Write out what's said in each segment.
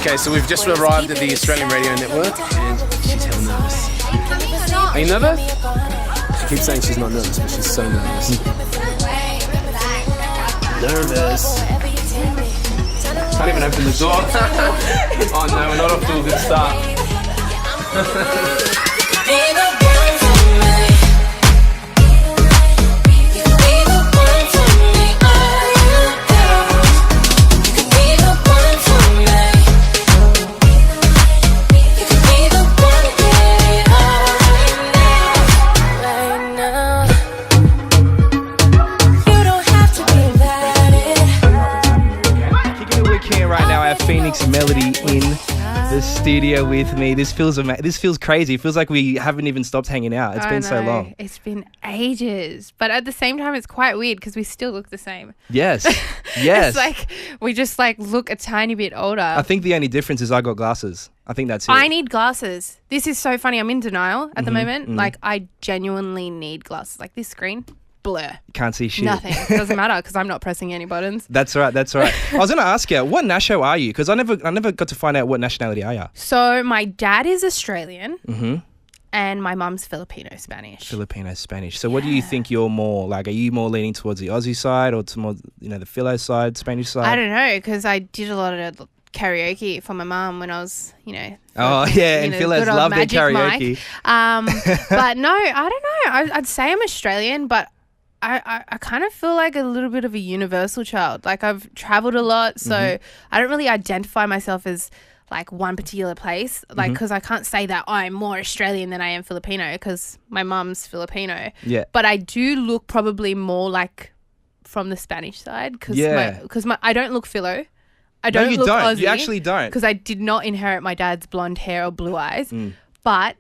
Okay, so we've just arrived at the Australian Radio Network and she's hell nervous. Are you nervous? She keeps saying she's not nervous, but she's so nervous. Nervous. Can't even open the door. Oh no, we're not off to a good start. Phoenix Melody in the studio with me. This feels crazy. It feels like we haven't even stopped hanging out. It's been so long. It's been ages. But at the same time, it's quite weird because we still look the same. Yes. Yes. It's like we just look a tiny bit older. I think the only difference is I got glasses. I think that's it. I need glasses. This is so funny. I'm in denial at the moment. Like, I genuinely need glasses. Like, this screen, blur. Can't see shit. Nothing. It doesn't matter because I'm not pressing any buttons. That's right. I was going to ask you, what nasho are you? Because I never got to find out what nationality are you. So my dad is Australian and my mum's Filipino-Spanish. Filipino-Spanish. So what do you think you're more like? Are you more leaning towards the Aussie side or to more, the Philo side, Spanish side? I don't know because I did a lot of karaoke for my mum when I was, Oh, yeah, and Philos love their karaoke. But no, I don't know. I'd say I'm Australian, but I kind of feel like a little bit of a universal child. Like, I've traveled a lot, so I don't really identify myself as like one particular place. Like, because I can't say that I'm more Australian than I am Filipino because my mum's Filipino. Yeah. But I do look probably more like from the Spanish side because I don't look Philo. I don't look Aussie. You actually don't. Because I did not inherit my dad's blonde hair or blue eyes. But,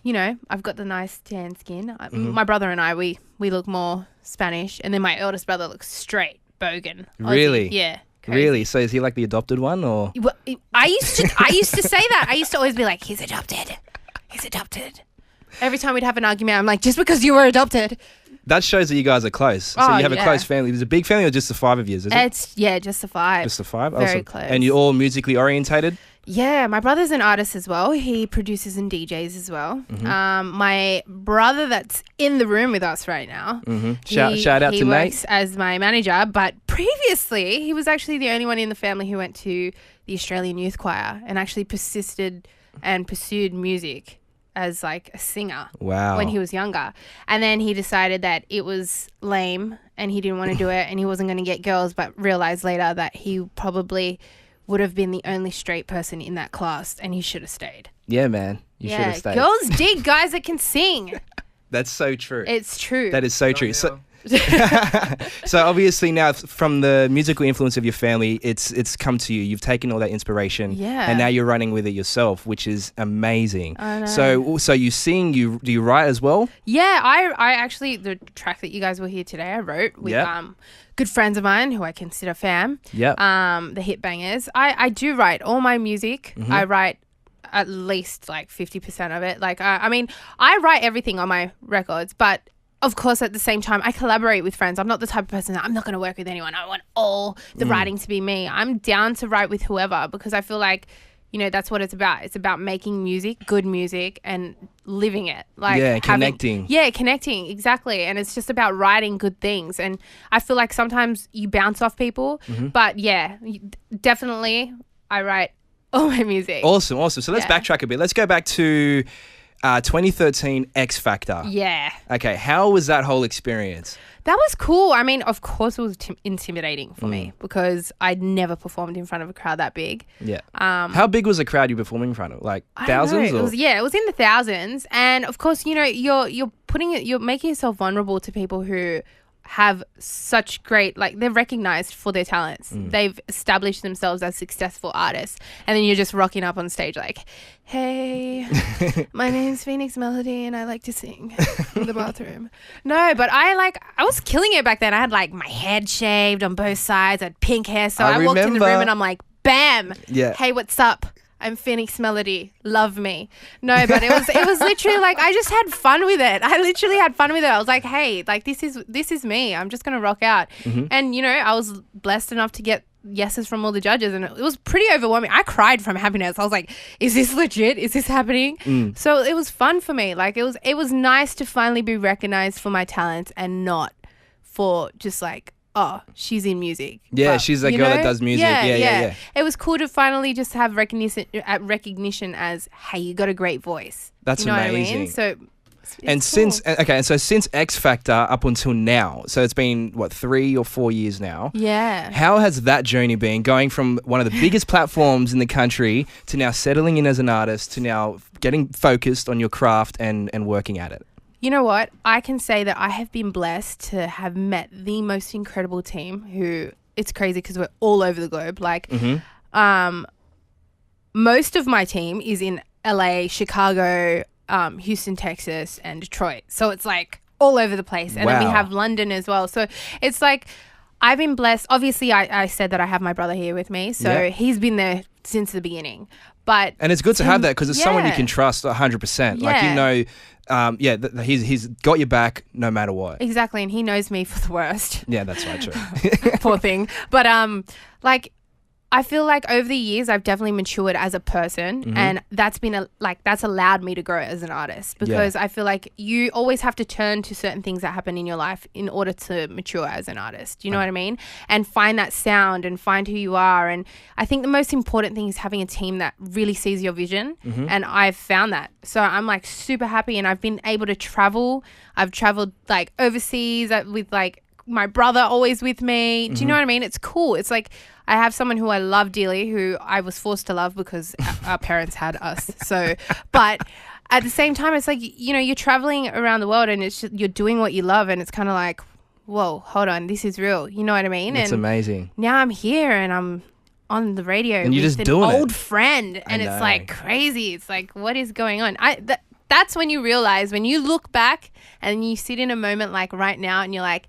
I've got the nice tan skin. My brother and I, we look more Spanish. And then my eldest brother looks straight bogan. Aussie. Really? Yeah. Crazy. Really? So is he like the adopted one or? Well, I used to say that. I used to always be like, he's adopted. He's adopted. Every time we'd have an argument, I'm like, just because you were adopted. That shows that you guys are close. So you have a close family. Is it a big family or just the five of you? Is it? Just the five. Just the five? Very awesome. close. And you're all musically orientated? Yeah, my brother's an artist as well. He produces and DJs as well. My brother that's in the room with us right now. Shout out to Nate. He works as my manager, but previously he was actually the only one in the family who went to the Australian Youth Choir and actually persisted and pursued music as like a singer. Wow. When he was younger. And then he decided that it was lame and he didn't want to do it and he wasn't going to get girls, but realized later that he probably would have been the only straight person in that class and he should have stayed. Yeah, man. You should have stayed. Girls dig guys that can sing. That's so true. It's true. That is so true. So obviously now from the musical influence of your family, it's come to you. You've taken all that inspiration, and now you're running with it yourself, which is amazing. I know. So you sing, do you write as well? Yeah, I actually, the track that you guys will hear today, I wrote with good friends of mine who I consider fam. Yeah. The Hit Bangers. I do write all my music. I write at least like 50% of it. Like I mean, I write everything on my records, but of course, at the same time, I collaborate with friends. I'm not the type of person that I'm not going to work with anyone. I want all the writing to be me. I'm down to write with whoever because I feel like, that's what it's about. It's about making music, good music, and living it. Like connecting. Connecting, exactly. And it's just about writing good things. And I feel like sometimes you bounce off people, but definitely I write all my music. Awesome. So let's backtrack a bit. Let's go back to 2013 X Factor. Yeah. Okay, how was that whole experience? That was cool. I mean, of course it was intimidating for me because I'd never performed in front of a crowd that big. Yeah. How big was the crowd you were performing in front of? Like thousands? It was in the thousands. And of course, you're making yourself vulnerable to people who have such great, like, they're recognized for their talents. They've established themselves as successful artists. And then you're just rocking up on stage like, hey, my name's Phoenix Melody and I like to sing in the bathroom. No, but I was killing it back then. I had like my head shaved on both sides. I had pink hair. So I walked in the room and I'm like, bam. Yeah. Hey, what's up? I'm Phoenix Melody. Love me. No, but it was literally like, I just had fun with it. I literally had fun with it. I was like, hey, like this is me. I'm just going to rock out. And, you know, I was blessed enough to get yeses from all the judges, and it was pretty overwhelming. I cried from happiness. I was like, is this legit? Is this happening? So it was fun for me. Like it was nice to finally be recognized for my talents and not for just like, oh, she's in music. Yeah, but, she's that girl that does music. Yeah. It was cool to finally just have recognition as, hey, you got a great voice. That's amazing. What I mean? So and cool. since X Factor up until now, so it's been what, 3 or 4 years now. Yeah. How has that journey been, going from one of the biggest platforms in the country to now settling in as an artist to now getting focused on your craft and working at it? You know what? I can say that I have been blessed to have met the most incredible team who, it's crazy because we're all over the globe. Like, most of my team is in LA, Chicago, Houston, Texas, and Detroit. So it's like all over the place. And then we have London as well. So it's like, I've been blessed. Obviously, I said that I have my brother here with me. So he's been there since the beginning. And it's good to have that because it's someone you can trust 100%. Like, you know, he's got your back no matter what. Exactly. And he knows me for the worst. Yeah, that's right. True. Poor thing. But like, I feel like over the years I've definitely matured as a person, and that's been that's allowed me to grow as an artist, because I feel like you always have to turn to certain things that happen in your life in order to mature as an artist. You know what I mean? And find that sound and find who you are. And I think the most important thing is having a team that really sees your vision, and I've found that. So I'm like super happy, and I've been able to travel. I've traveled like overseas with like my brother always with me. Do you know what I mean? It's cool. It's like I have someone who I love dearly, who I was forced to love because our parents had us. So, but at the same time, it's like, you know, you're traveling around the world and it's just, you're doing what you love, and it's kind of like, whoa, hold on, this is real. You know what I mean? It's amazing. Now I'm here and I'm on the radio and you're with just doing an old friend, and it's like crazy. It's like, what is going on? That's when you realize, when you look back and you sit in a moment like right now and you're like,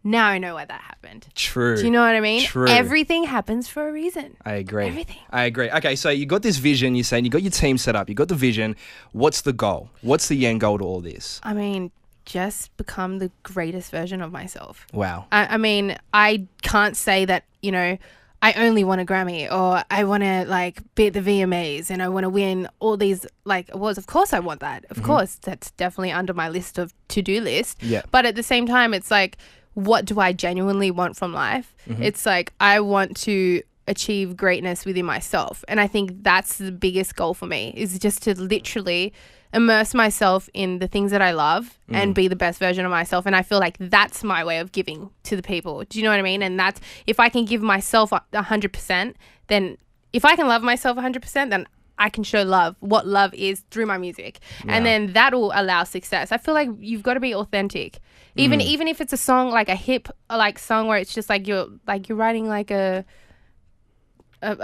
now I know why that happened. True. Do you know what I mean? True. Everything happens for a reason. I agree. Everything. I agree. Okay, so you got this vision, you're saying you got your team set up, you got the vision. What's the goal? What's the end goal to all this? I mean, just become the greatest version of myself. Wow. I mean, I can't say that, you know, I only want a Grammy, or I want to like be at the VMAs and I want to win all these like awards. Of course I want that. Of course, that's definitely under my list of to-do list. Yeah. But at the same time, it's like, what do I genuinely want from life? It's like, I want to achieve greatness within myself. And I think that's the biggest goal for me, is just to literally immerse myself in the things that I love and be the best version of myself. And I feel like that's my way of giving to the people. Do you know what I mean? And that's, if I can give myself 100%, then if I can love myself 100%, then I can show love, what love is, through my music. And then that will allow success. I feel like you've got to be authentic. Even if it's a song, like a hip like song where it's just like you're writing like a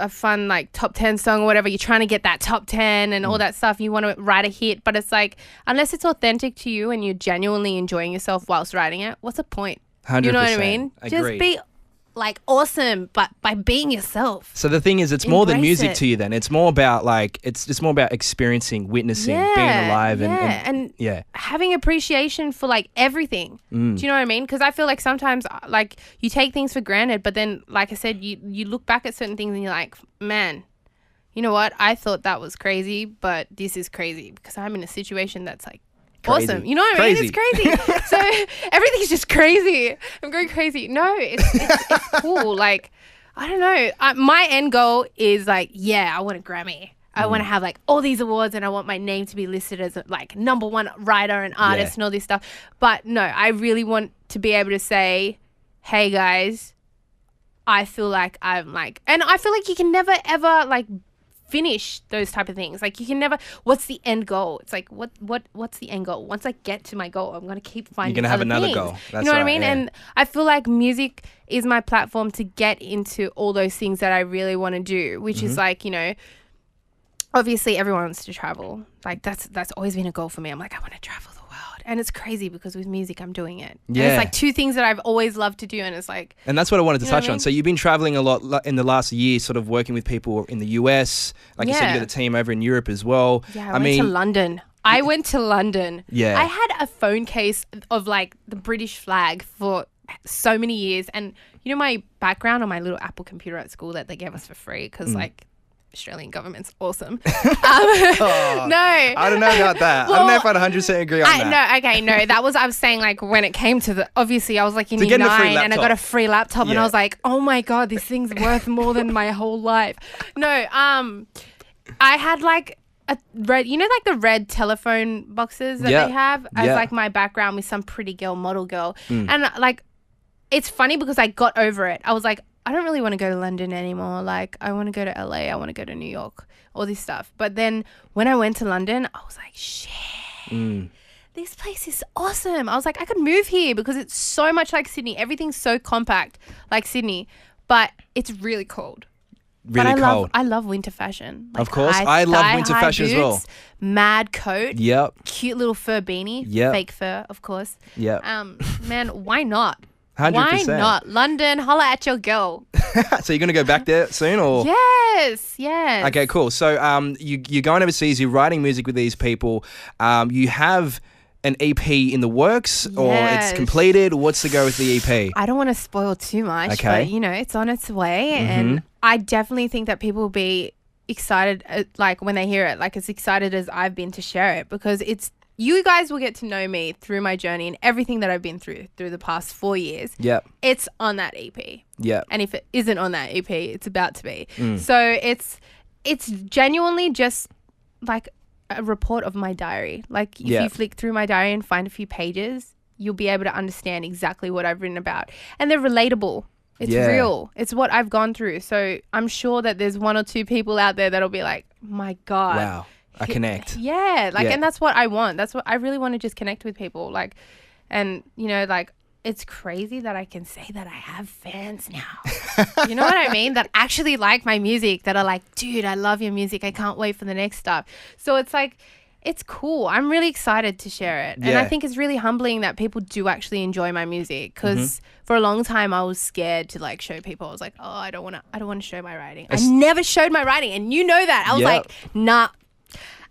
fun like top 10 song or whatever, you're trying to get that top 10 and all that stuff, you want to write a hit, but it's like, unless it's authentic to you and you're genuinely enjoying yourself whilst writing it, what's the point? 100%. You know what I mean? Agreed. Just be like awesome, but by being yourself. So the thing is, it's more than music it. to you then. It's more about like, it's just more about experiencing, witnessing, being alive and having appreciation for like everything. Do you know what I mean? Because I feel like sometimes like you take things for granted, but then like I said, you look back at certain things and you're like, man, you know what? I thought that was crazy, but this is crazy because I'm in a situation that's like crazy. Awesome. You know what I mean? It's crazy. So everything's just crazy. I'm going crazy. No, it's cool. Like, I don't know. My end goal is like, I want a Grammy. I want to have like all these awards, and I want my name to be listed as like #1 writer and artist and all this stuff. But no, I really want to be able to say, hey guys, I feel like I'm like, and I feel like you can never ever like finish those type of things. Like you can never, what's the end goal? It's like, what's the end goal? Once I get to my goal, I'm going to keep finding You're going to have another things. goal. That's you know what I right, mean? yeah. And I feel like music is my platform to get into all those things that I really want to do, which is like, you know, obviously everyone wants to travel. Like that's always been a goal for me. I'm like, I want to travel the world And it's crazy because with music, I'm doing it. Yeah. And it's like two things that I've always loved to do. And it's like... And that's what I wanted to touch what I on. mean? So you've been traveling a lot in the last year, sort of working with people in the US. Like you said, you got a team over in Europe as well. Yeah, I went to London. I went to London. Yeah. I had a phone case of like the British flag for so many years. And you know my background on my little Apple computer at school that they gave us for free because like Australian government's awesome. No. I don't know about that. Well, I don't know if I'd 100% agree on that. No, that was, I was saying like when it came to obviously I was like in To year get a free 9 and I got a free laptop and I was like, oh my God, this thing's worth more than my whole life. No, I had like a red, you know, like the red telephone boxes that they have as like my background with some pretty girl, model girl. And like, it's funny because I got over it. I was like, I don't really want to go to London anymore. Like, I want to go to LA. I want to go to New York, all this stuff. But then when I went to London, I was like, shit, this place is awesome. I was like, I could move here because it's so much like Sydney. Everything's so compact like Sydney, but it's really cold. Really cold. I love winter fashion. Like of course. I love winter fashion boots, as well. Mad coat. Yep. Cute little fur beanie. Yep. Fake fur, of course. Yep. Man, why not? 100%. Why not? London, holla at your girl. So you're going to go back there soon or? Yes. Okay, cool. So you're going overseas, you're writing music with these people. You have an EP in the works or it's completed. What's the go with the EP? I don't want to spoil too much, but you know, it's on its way. And I definitely think that people will be excited like when they hear it, like as excited as I've been to share it because you guys will get to know me through my journey and everything that I've been through the past 4 years. Yep. It's on that EP. Yeah. And if it isn't on that EP, it's about to be. So it's genuinely just like a report of my diary. Like if you flick through my diary and find a few pages, you'll be able to understand exactly what I've written about. And they're relatable. It's real. It's what I've gone through. So I'm sure that there's 1 or 2 people out there that'll be like, my God. Wow. I connect. And that's what I want. That's what I really want to just connect with people. Like, and you know, like it's crazy that I can say that I have fans now. You know what I mean? That actually like my music, that are like, dude, I love your music. I can't wait for the next stuff. So it's like, it's cool. I'm really excited to share it. And I think it's really humbling that people do actually enjoy my music because for a long time I was scared to like show people. I was like, oh, I don't want to show my writing. I never showed my writing and you know that. I was like, nah,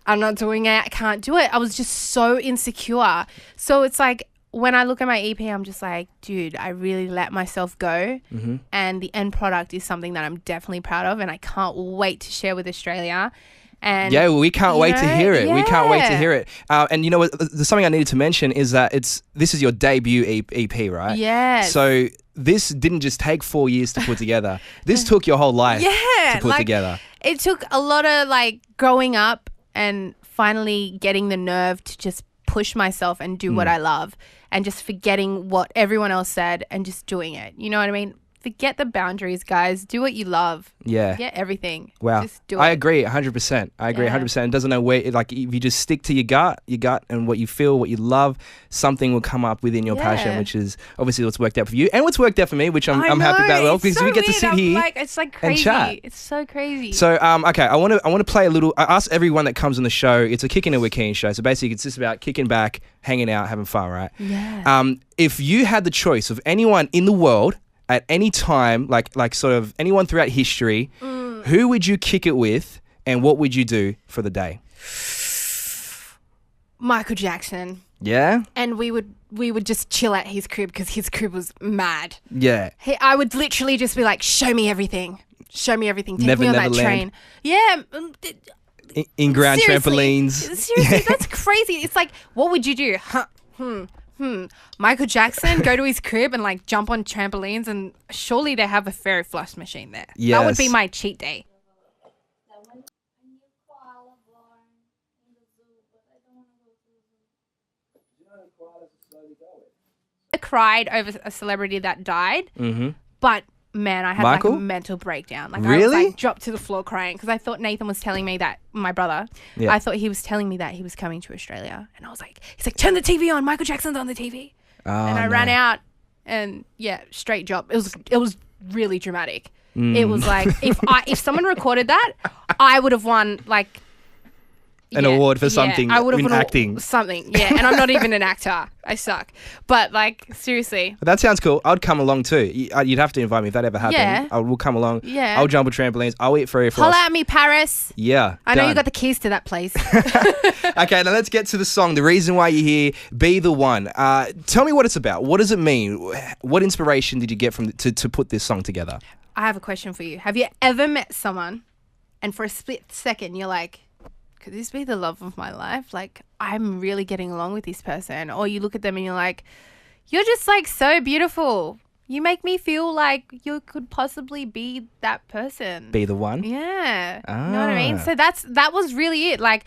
I'm not doing it. I can't do it. I was just so insecure. So it's like when I look at my EP, I'm just like, dude, I really let myself go. And the end product is something that I'm definitely proud of. And I can't wait to share with Australia. And we can't wait to hear it. We can't wait to hear it. And you know what? There's something I needed to mention is that this is your debut EP, right? Yes. So this didn't just take 4 years to put together. This took your whole life to put together. It took a lot of like growing up and finally getting the nerve to just push myself and do what I love and just forgetting what everyone else said and just doing it. You know what I mean? Forget the boundaries, guys. Do what you love. Yeah. Forget everything. Wow. Just do it. I agree 100%. I agree 100%. It doesn't know where, like, if you just stick to your gut and what you feel, what you love, something will come up within your passion, which is obviously what's worked out for you and what's worked out for me, which I'm happy about well, because we get to sit here it's like crazy. and chat. It's so crazy. So, okay, I want to play a little. I ask everyone that comes on the show. It's a Kickin' with Kian show. So basically, it's just about kicking back, hanging out, having fun, right? Yeah. If you had the choice of anyone in the world at any time, like sort of anyone throughout history, who would you kick it with and what would you do for the day? Michael Jackson. Yeah? And we would just chill at his crib because his crib was mad. Yeah. I would literally just be like, show me everything. Show me everything. Take me on that train. Yeah. In-ground trampolines. Seriously, that's crazy. It's like, what would you do? Michael Jackson, go to his crib and like jump on trampolines, and surely they have a fairy floss machine there. Yes. That would be my cheat day. I cried over a celebrity that died, but man, I had Michael? like a mental breakdown. Like really? I was like dropped to the floor crying because I thought Nathan was telling me that, my brother, I thought he was telling me that he was coming to Australia, and I was like, he's like, turn the TV on, Michael Jackson's on the TV. And I ran out and straight drop. It was really dramatic. It was like if someone recorded that, I would have won like an award for something I would have in acting. something. Yeah, and I'm not even an actor. I suck. But like seriously. That sounds cool. I'd come along too. You'd have to invite me if that ever happened. Yeah. We'll come along. Yeah. I'll jump on trampolines. I'll eat free for Holla us. at me, Paris. Yeah. I know done. you got the keys to that place. Okay, now let's get to the song. The reason why you're here, Be the One. Tell me what it's about. What does it mean? What inspiration did you get from to put this song together? I have a question for you. Have you ever met someone and for a split second you're like, could this be the love of my life? Like, I'm really getting along with this person. Or you look at them and you're like, you're just like so beautiful. You make me feel like you could possibly be that person. Be the one? Yeah. You know what I mean? So that was really it. Like,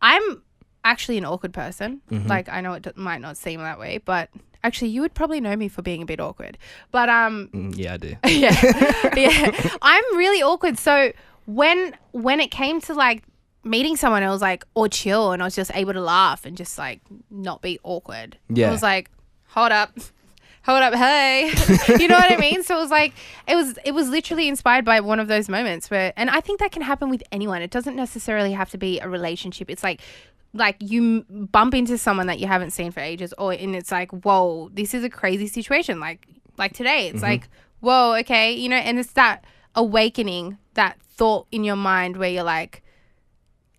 I'm actually an awkward person. Like, I know it might not seem that way, but actually you would probably know me for being a bit awkward. But yeah, I do. yeah. I'm really awkward. So when it came to like meeting someone, I was like, or chill, and I was just able to laugh and just like not be awkward. Yeah. I was like, hold up, hey. You know what I mean? So it was like, it was literally inspired by one of those moments where, and I think that can happen with anyone. It doesn't necessarily have to be a relationship. It's like you bump into someone that you haven't seen for ages, and it's like, whoa, this is a crazy situation. Like today, it's like, whoa, okay, you know, and it's that awakening, that thought in your mind where you're like,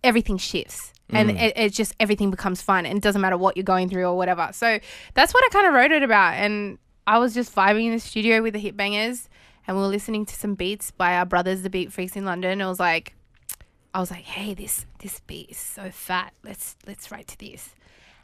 everything shifts and it just, everything becomes fun and it doesn't matter what you're going through or whatever. So that's what I kind of wrote it about. And I was just vibing in the studio with the hit bangers and we were listening to some beats by our brothers, the Beat Freaks in London. I was like, hey, this beat is so fat. Let's write to this.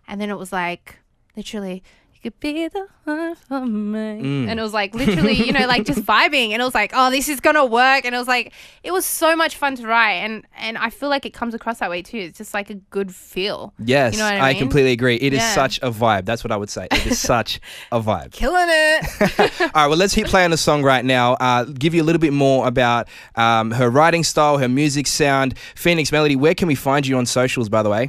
And then it was like, literally, you could be the one for me. And it was like, literally, you know, like just vibing. And it was like, oh, this is going to work. And it was like, it was so much fun to write. And I feel like it comes across that way too. It's just like a good feel. Yes, you know what I I mean? completely agree. It is such a vibe. That's what I would say. It is such a vibe. Killing it. All right, well, let's hit play on the song right now. Give you a little bit more about her writing style, her music sound. Phoenix Melody, where can we find you on socials, by the way?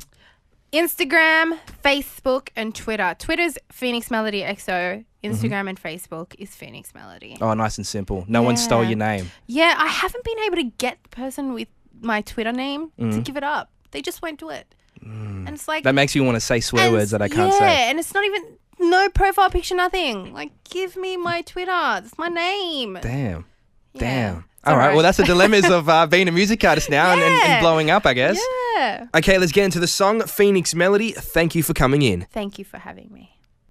Instagram, Facebook, and Twitter. Twitter's Phoenix Melody XO. Instagram and Facebook is Phoenix Melody. Oh, nice and simple. No one stole your name. Yeah, I haven't been able to get the person with my Twitter name to give it up. They just won't do it. And it's like... That makes you want to say swear words that I can't say. Yeah, and it's not even... No profile picture, nothing. Like, give me my Twitter. It's my name. Damn. Yeah. Damn. All right. Well, that's the dilemmas of being a music artist now and blowing up, I guess. Yeah. Okay, let's get into the song. Phoenix Melody, thank you for coming in. Thank you for having me.